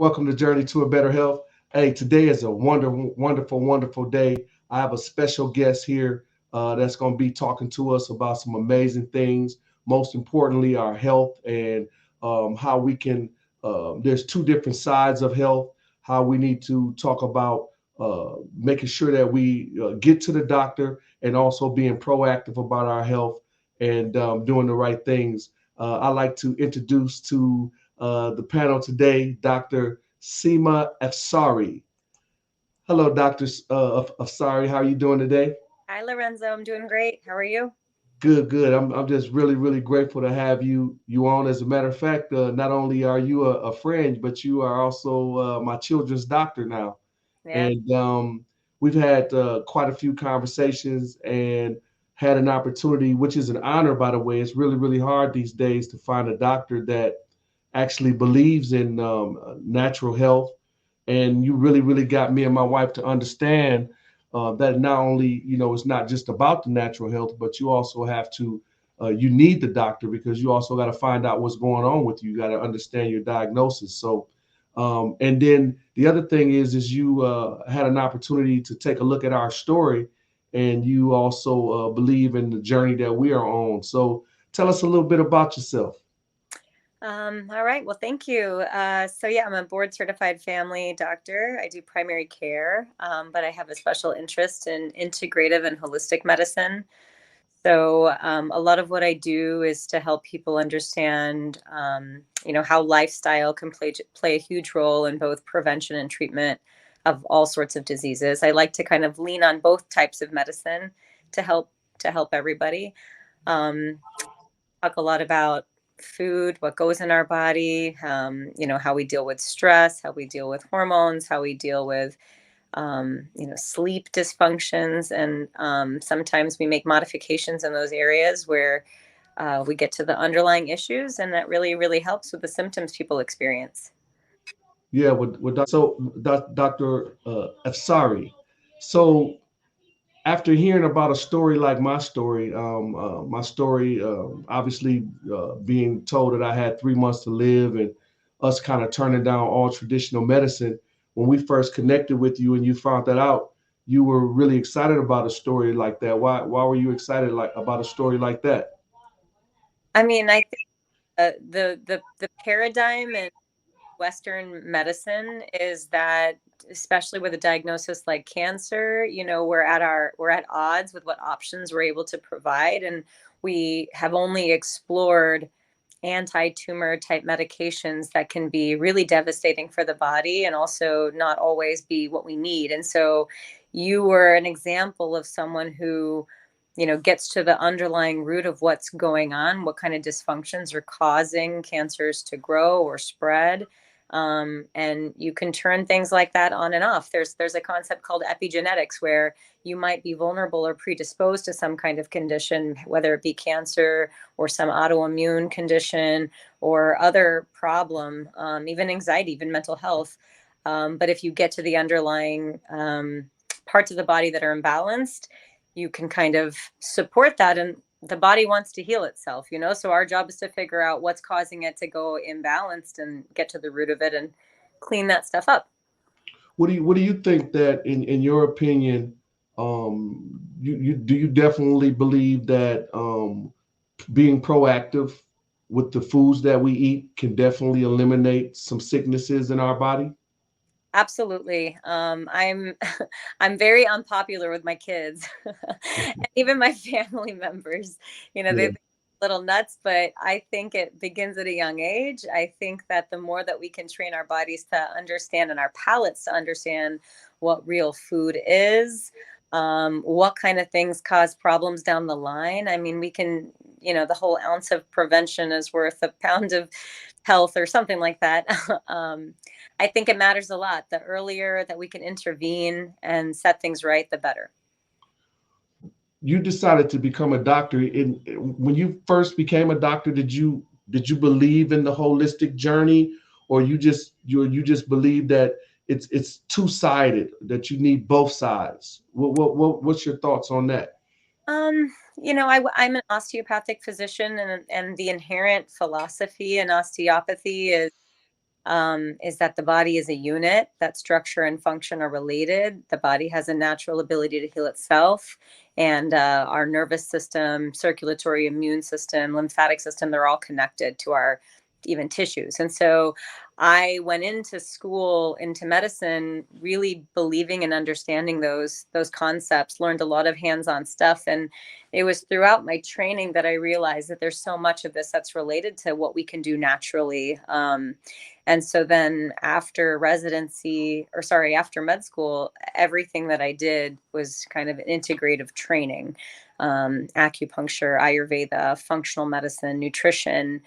Welcome to Journey to a Better Health. Hey, today is a wonderful day. I have a special guest here that's going to be talking to us about some amazing things. Most importantly, our health and how we can. There's two different sides of health. How we need to talk about making sure that we get to the doctor and also being proactive about our health and doing the right things. I'd like to introduce to the panel today, Dr. Seema Afsari. Hello, Dr. Afsari. How are you doing today? Hi, Lorenzo. I'm doing great. How are you? Good. I'm just really grateful to have you on. As a matter of fact, not only are you a friend, but you are also my children's doctor now. Yeah. And we've had quite a few conversations and had an opportunity, which is an honor, by the way. It's really hard these days to find a doctor that actually believes in natural health, and you really got me and my wife to understand that not only it's not just about the natural health, but you also have to you need the doctor because you also got to find out what's going on with you. You got to understand your diagnosis. So, and then the other thing is you had an opportunity to take a look at our story, and you also believe in the journey that we are on. So, tell us a little bit about yourself. All right. Well, thank you. So I'm a board certified family doctor. I do primary care, but I have a special interest in integrative and holistic medicine. So a lot of what I do is to help people understand, how lifestyle can play a huge role in both prevention and treatment of all sorts of diseases. I like to kind of lean on both types of medicine to help everybody. Um, Talk a lot about food, what goes in our body, how we deal with stress, how we deal with hormones, how we deal with sleep dysfunctions. And sometimes we make modifications in those areas where we get to the underlying issues, and that really helps with the symptoms people experience. Dr. Afsari. So after hearing about a story like my story, obviously being told that I had 3 months to live, and us kind of turning down all traditional medicine, when we first connected with you and you found that out, you were really excited about a story like that. Why were you excited like about a story like that? I mean, I think the paradigm in Western medicine is that, especially with a diagnosis like cancer, we're at odds with what options we're able to provide, and we have only explored anti-tumor type medications that can be really devastating for the body and also not always be what we need. And so you were an example of someone who gets to the underlying root of what's going on, what kind of dysfunctions are causing cancers to grow or spread. And you can turn things like that on and off. There's a concept called epigenetics where you might be vulnerable or predisposed to some kind of condition, whether it be cancer or some autoimmune condition or other problem, even anxiety, even mental health. But if you get to the underlying parts of the body that are imbalanced, you can kind of support that, and the body wants to heal itself, so our job is to figure out what's causing it to go imbalanced and get to the root of it and clean that stuff up. What do you think that in your opinion, you do you definitely believe that being proactive with the foods that we eat can definitely eliminate some sicknesses in our body? Absolutely. I'm I'm very unpopular with my kids and even my family members. They Yeah. think I'm a little nuts, but I think it begins at a young age. I think that the more that we can train our bodies to understand and our palates to understand what real food is, what kind of things cause problems down the line. I mean, we can, the whole ounce of prevention is worth a pound of health or something like that. I think it matters a lot. The earlier that we can intervene and set things right, the better. You decided to become a doctor. When you first became a doctor, did you believe in the holistic journey, or you just believe that it's two-sided, that you need both sides? What's your thoughts on that? I'm an osteopathic physician, and the inherent philosophy in osteopathy is is that the body is a unit, that structure and function are related. The body has a natural ability to heal itself. And our nervous system, circulatory, immune system, lymphatic system, they're all connected to our even tissues. And so I went into school, into medicine, really believing and understanding those concepts, learned a lot of hands-on stuff. And it was throughout my training that I realized that there's so much of this that's related to what we can do naturally. And so then after residency, or sorry, after med school, everything that I did was kind of an integrative training, acupuncture, Ayurveda, functional medicine, nutrition.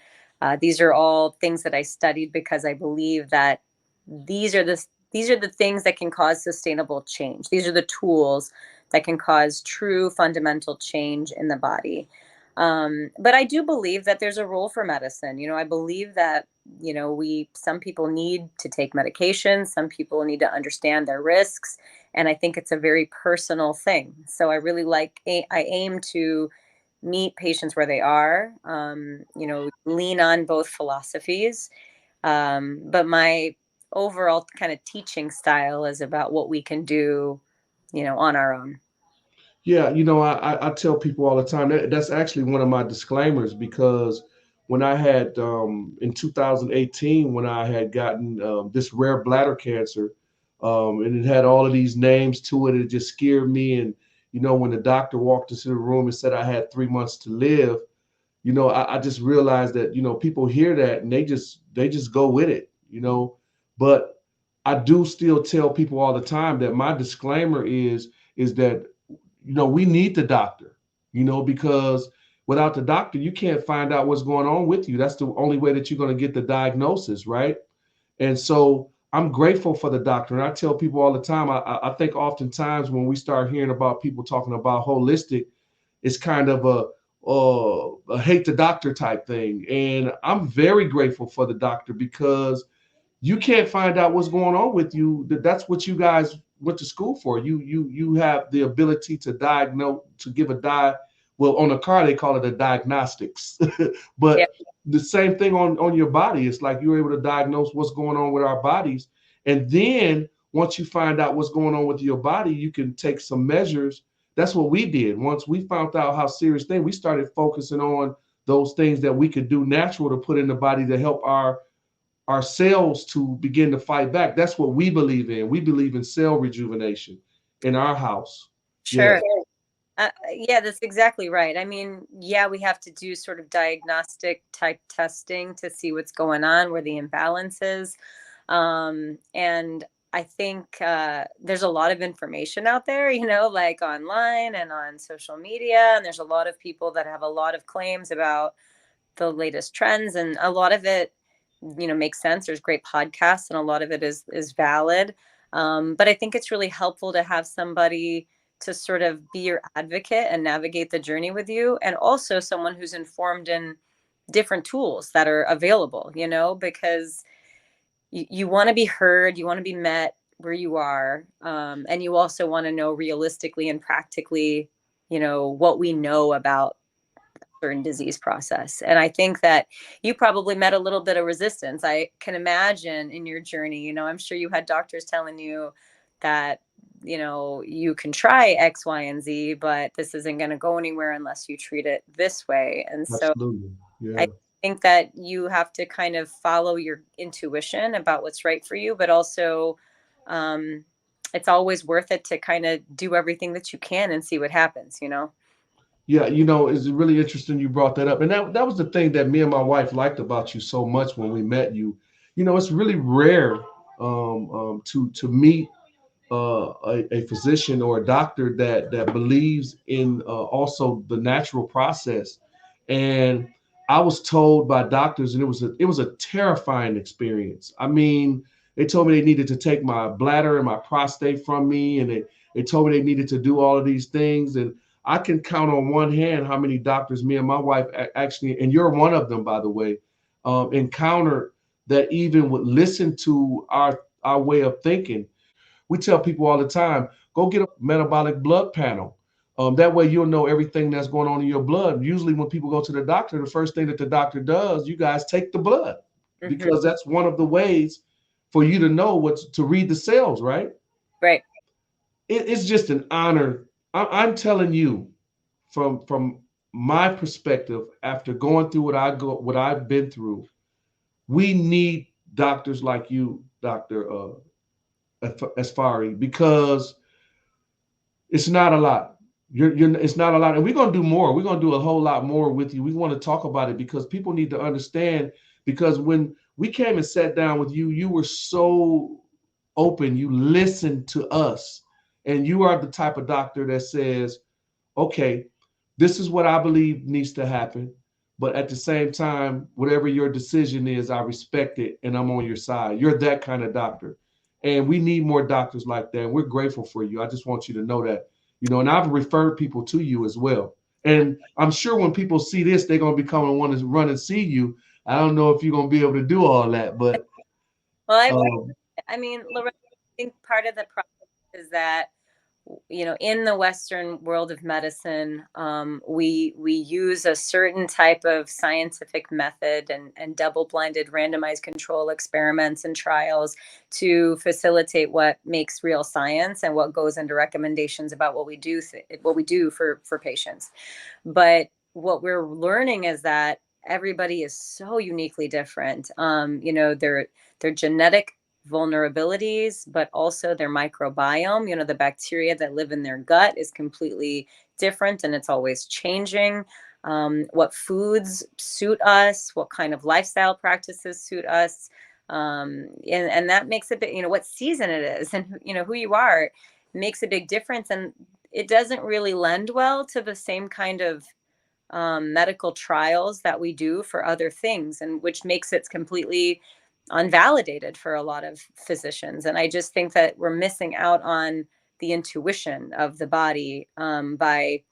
These are all things that I studied because I believe that these are the these are the things that can cause sustainable change. These are the tools that can cause true fundamental change in the body. But I do believe that there's a role for medicine. I believe that, we, some people need to take medication, some people need to understand their risks. And I think it's a very personal thing. So I really I aim to meet patients where they are, lean on both philosophies. But my overall kind of teaching style is about what we can do, on our own. Yeah, I tell people all the time that's actually one of my disclaimers because when I had in 2018 when I had gotten this rare bladder cancer, and it had all of these names to it, it just scared me. And when the doctor walked into the room and said I had 3 months to live, I just realized that people hear that and they just go with it. But I do still tell people all the time that my disclaimer is that we need the doctor, because without the doctor, you can't find out what's going on with you. That's the only way that you're going to get the diagnosis, right? And so I'm grateful for the doctor. And I tell people all the time, I think oftentimes when we start hearing about people talking about holistic, it's kind of a hate the doctor type thing. And I'm very grateful for the doctor because you can't find out what's going on with you. That's what you guys went to school for. You have the ability to diagnose, to give a well, on a car they call it a diagnostics. Yeah, But the same thing on your body. It's like you're able to diagnose what's going on with our bodies. And then once you find out what's going on with your body, you can take some measures. That's what we did. Once we found out how serious thing, we started focusing on those things that we could do natural to put in the body to help our cells to begin to fight back. That's what we believe in. We believe in cell rejuvenation in our house. Yeah. sure. Yeah, that's exactly right. I mean, yeah, we have to do sort of diagnostic type testing to see what's going on, where the imbalance is. And I think there's a lot of information out there, like online and on social media. And there's a lot of people that have a lot of claims about the latest trends. And a lot of it, makes sense. There's great podcasts and a lot of it is valid. But I think it's really helpful to have somebody to sort of be your advocate and navigate the journey with you, and also someone who's informed in different tools that are available, because you want to be heard, you want to be met where you are, and you also want to know realistically and practically, what we know about certain disease process. And I think that you probably met a little bit of resistance. I can imagine in your journey, I'm sure you had doctors telling you that, you can try X, Y, and Z, but this isn't going to go anywhere unless you treat it this way. And so Absolutely. I Yeah. think that you have to kind of follow your intuition about what's right for you, but also um, it's always worth it to kind of do everything that you can and see what happens. Yeah, it's really interesting you brought that up. And that was the thing that me and my wife liked about you so much when we met you. It's really rare to meet a physician or a doctor that believes in also the natural process. And I was told by doctors, and it was a terrifying experience. I mean, they told me they needed to take my bladder and my prostate from me, and they told me they needed to do all of these things. And I can count on one hand how many doctors me and my wife actually, and you're one of them, by the way, encountered that even would listen to our way of thinking. We tell people all the time, go get a metabolic blood panel. That way you'll know everything that's going on in your blood. Usually when people go to the doctor, the first thing that the doctor does, you guys take the blood. Hmm. because that's one of the ways for you to know what's to read the cells, right? Right. It's just an honor. I'm telling you, from my perspective, after going through what I've been through, we need doctors like you, Doctor Asfari, because it's not a lot. It's not a lot, and we're gonna do more. We're gonna do a whole lot more with you. We want to talk about it because people need to understand. Because when we came and sat down with you, you were so open. You listened to us, and you are the type of doctor that says, "Okay, this is what I believe needs to happen." But at the same time, whatever your decision is, I respect it and I'm on your side. You're that kind of doctor. And we need more doctors like that. And we're grateful for you. I just want you to know that, and I've referred people to you as well. And I'm sure when people see this, they're going to be coming and want to run and see you. I don't know if you're going to be able to do all that, but Well, um, I mean, Loretta, I think part of the problem is that, in the Western world of medicine, we use a certain type of scientific method and double-blinded randomized control experiments and trials to facilitate what makes real science and what goes into recommendations about what we do for patients. But what we're learning is that everybody is so uniquely different. Their genetic vulnerabilities, but also their microbiome, the bacteria that live in their gut is completely different and it's always changing. What foods suit us, what kind of lifestyle practices suit us. And that makes a bit, what season it is and, who you are makes a big difference. And it doesn't really lend well to the same kind of medical trials that we do for other things, and which makes it completely unvalidated for a lot of physicians. And I just think that we're missing out on the intuition of the body by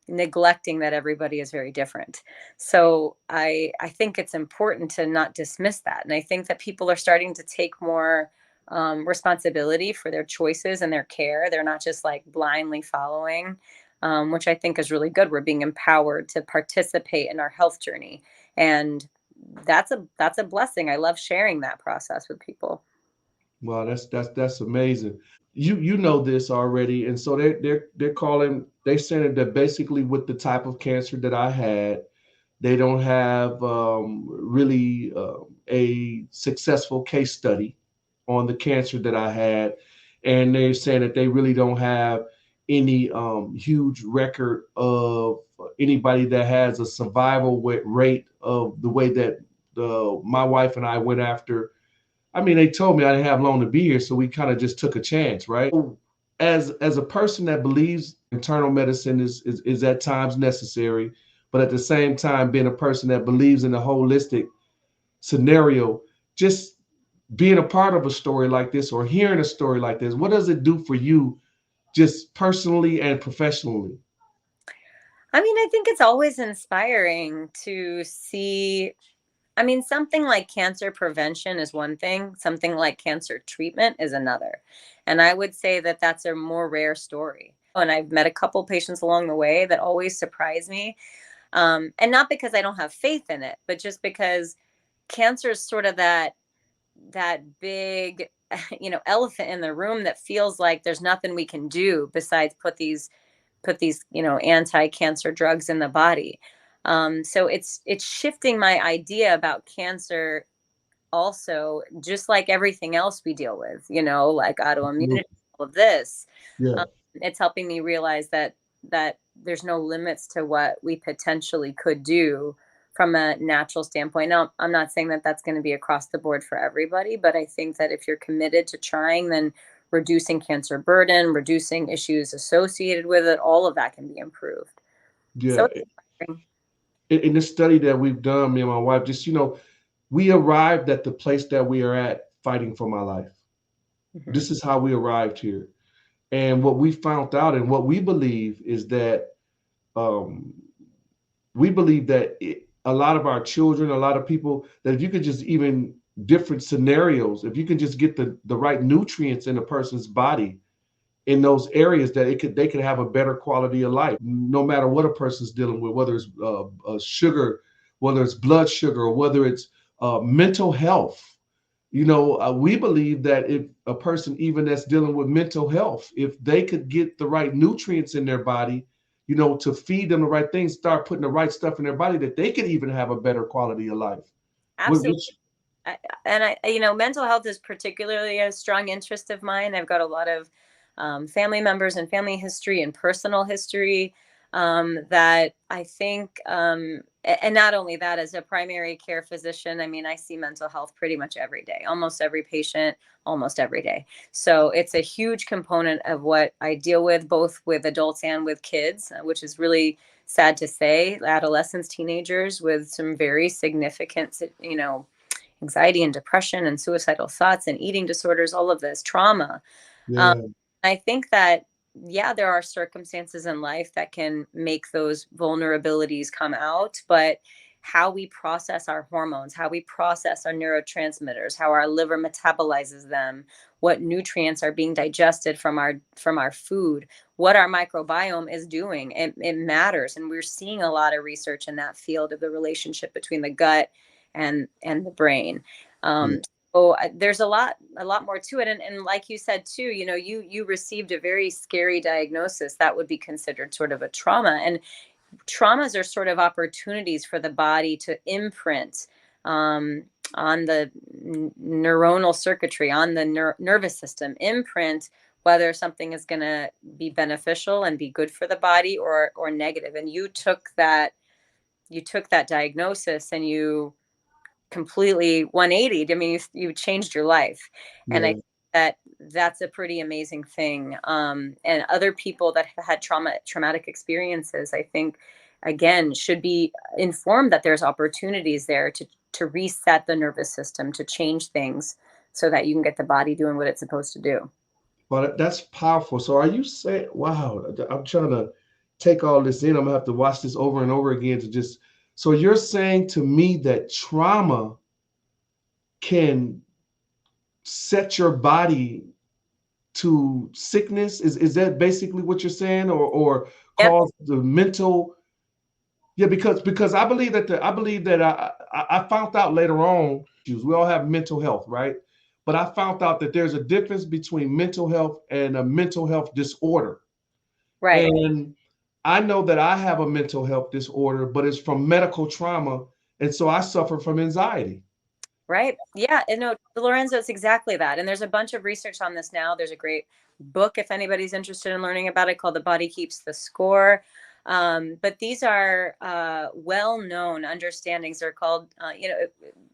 neglecting that everybody is very different. So I think it's important to not dismiss that, and I think that people are starting to take more responsibility for their choices and their care. They're not just like blindly following, which I think is really good. We're being empowered to participate in our health journey, and that's a blessing. I love sharing that process with people. wow, that's amazing. You know this already, and so they're saying that basically with the type of cancer that I had, they don't have really a successful case study on the cancer that I had, and they're saying that they really don't have any huge record of anybody that has a survival rate of the way that my wife and I went after. I mean, they told me I didn't have long to be here, so we kind of just took a chance, right? As a person that believes internal medicine is at times necessary, but at the same time, being a person that believes in a holistic scenario, just being a part of a story like this or hearing a story like this, what does it do for you, just personally and professionally? I mean, I think it's always inspiring to see. I mean, something like cancer prevention is one thing, something like cancer treatment is another. And I would say that that's a more rare story. And I've met a couple patients along the way that always surprise me. And not because I don't have faith in it, but just because cancer is sort of that big elephant in the room that feels like there's nothing we can do besides put these anti-cancer drugs in the body. So it's shifting my idea about cancer also, just like everything else we deal with, like autoimmunity, all of this. Yeah. It's helping me realize that there's no limits to what we potentially could do from a natural standpoint. Now, I'm not saying that that's going to be across the board for everybody, but I think that if you're committed to trying, then reducing cancer burden, reducing issues associated with it, all of that can be improved. So Yeah. it's inspiring. In the study that we've done, me and my wife, just, we arrived at the place that we are at fighting for my life. Mhm. This is how we arrived here. And what we found out and what we believe is that um, we believe that a lot of our children, a lot of people, that if you could just even different scenarios, if you can just get the right nutrients in a person's body in those areas, that they could have a better quality of life, no matter what a person's dealing with, whether it's sugar, whether it's blood sugar, or whether it's mental health. We believe that if a person even that's dealing with mental health, if they could get the right nutrients in their body, to feed them the right things, start putting the right stuff in their body, that they could even have a better quality of life. Absolutely. Which, Mental health is particularly a strong interest of mine. I've got a lot of family members and family history and personal history that I think, and not only that, as a primary care physician, I mean, I see mental health pretty much every day, almost every patient, almost every day. So it's a huge component of what I deal with, both with adults and with kids, which is really sad to say. Adolescents, teenagers with some very significant, anxiety and depression and suicidal thoughts and eating disorders, all of this trauma. Um, yeah, I think that, yeah, there are circumstances in life that can make those vulnerabilities come out, but how we process our hormones, how we process our neurotransmitters, how our liver metabolizes them, what nutrients are being digested from our food, what our microbiome is doing, it matters. And we're seeing a lot of research in that field of the relationship between the gut and the brain. yeah, Um, so there's a lot more to it. And like you said too, you received a very scary diagnosis that would be considered sort of a trauma. And traumas are sort of opportunities for the body to imprint um, on the neuronal circuitry, on the nervous system, imprint whether something is going to be beneficial and be good for the body or negative. And you took that diagnosis and you completely 180. I mean, you changed your life. And I yeah. think that that's a pretty amazing thing. And other people that have had traumatic experiences, I think, again, should be informed that there's opportunities there to reset the nervous system, to change things so that you can get the body doing what it's supposed to do. But that's powerful. So are you saying, wow, I'm trying to take all this in. I'm gonna have to watch this over and over again to just, so you're saying to me that trauma can set your body to sickness? Is that basically what you're saying? Or Yep. cause the mental, yeah, because I believe that I found out later on, we all have mental health, right? But I found out that there's a difference between mental health and a mental health disorder. Right. And I know that I have a mental health disorder, but it's from medical trauma. And so I suffer from anxiety. Right. Yeah. And no, Lorenzo, it's exactly that. And there's a bunch of research on this now. There's a great book, if anybody's interested in learning about it, called The Body Keeps the Score. But these are well known understandings. They're called,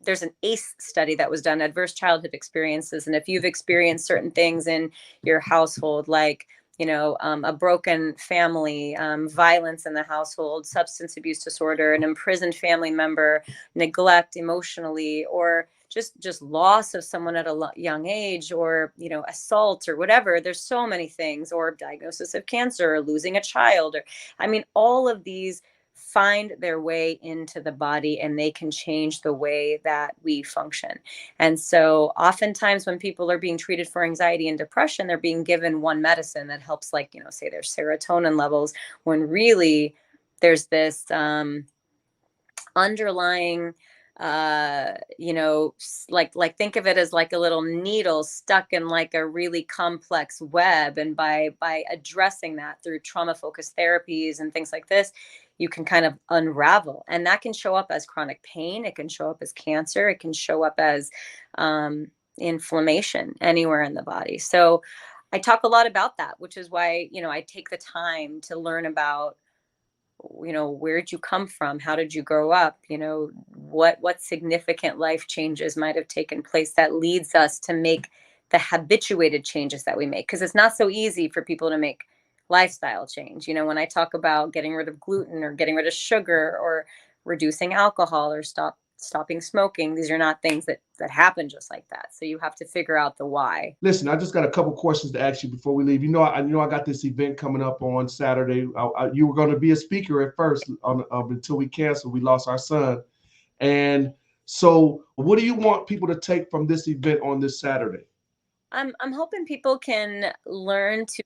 there's an ACE study that was done, adverse childhood experiences. And if you've experienced certain things in your household, like, a broken family, violence in the household, substance abuse disorder, an imprisoned family member, neglect emotionally, or just loss of someone at a young age, or assault or whatever. There's so many things, or diagnosis of cancer, or losing a child, or I mean, all of these find their way into the body, and they can change the way that we function. And so oftentimes when people are being treated for anxiety and depression, they're being given one medicine that helps, like, say their serotonin levels, when really there's this underlying like think of it as like a little needle stuck in like a really complex web, and by addressing that through trauma focused therapies and things like this, you can kind of unravel. And that can show up as chronic pain, it can show up as cancer, it can show up as inflammation anywhere in the body. So I talk a lot about that, which is why I take the time to learn about, where'd you come from, how did you grow up, what significant life changes might have taken place that leads us to make the habituated changes that we make, because it's not so easy for people to make lifestyle change. When I talk about getting rid of gluten or getting rid of sugar or reducing alcohol or stopping smoking, these are not things that happen just like that. So you have to figure out the why. Listen, I just got a couple questions to ask you before we leave. I got this event coming up on Saturday. You were going to be a speaker at first, until we canceled. We lost our son, and so what do you want people to take from this event on this Saturday? I'm hoping people can learn to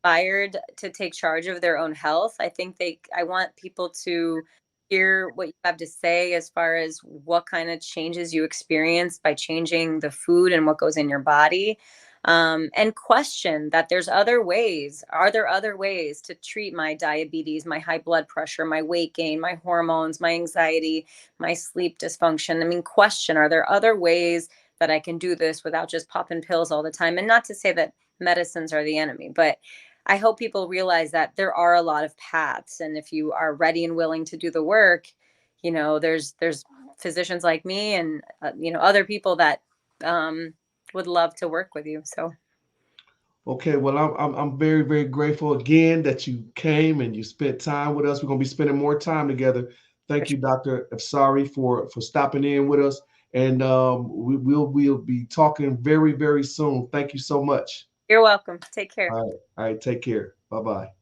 inspired to take charge of their own health. I want people to hear what you have to say as far as what kind of changes you experience by changing the food and what goes in your body. And question that there's other ways. Are there other ways to treat my diabetes, my high blood pressure, my weight gain, my hormones, my anxiety, my sleep dysfunction? I mean, question, are there other ways that I can do this without just popping pills all the time? And not to say that medicines are the enemy, but I hope people realize that there are a lot of paths, and if you are ready and willing to do the work, there's physicians like me and other people that um, would love to work with you. So Okay, well, I'm very, very grateful again that you came and you spent time with us. We're gonna be spending more time together. for Thank sure. you, Dr. Afsari, for stopping in with us, and we'll be talking very, very soon. Thank you so much. You're welcome. Take care. All right, take care. Bye bye.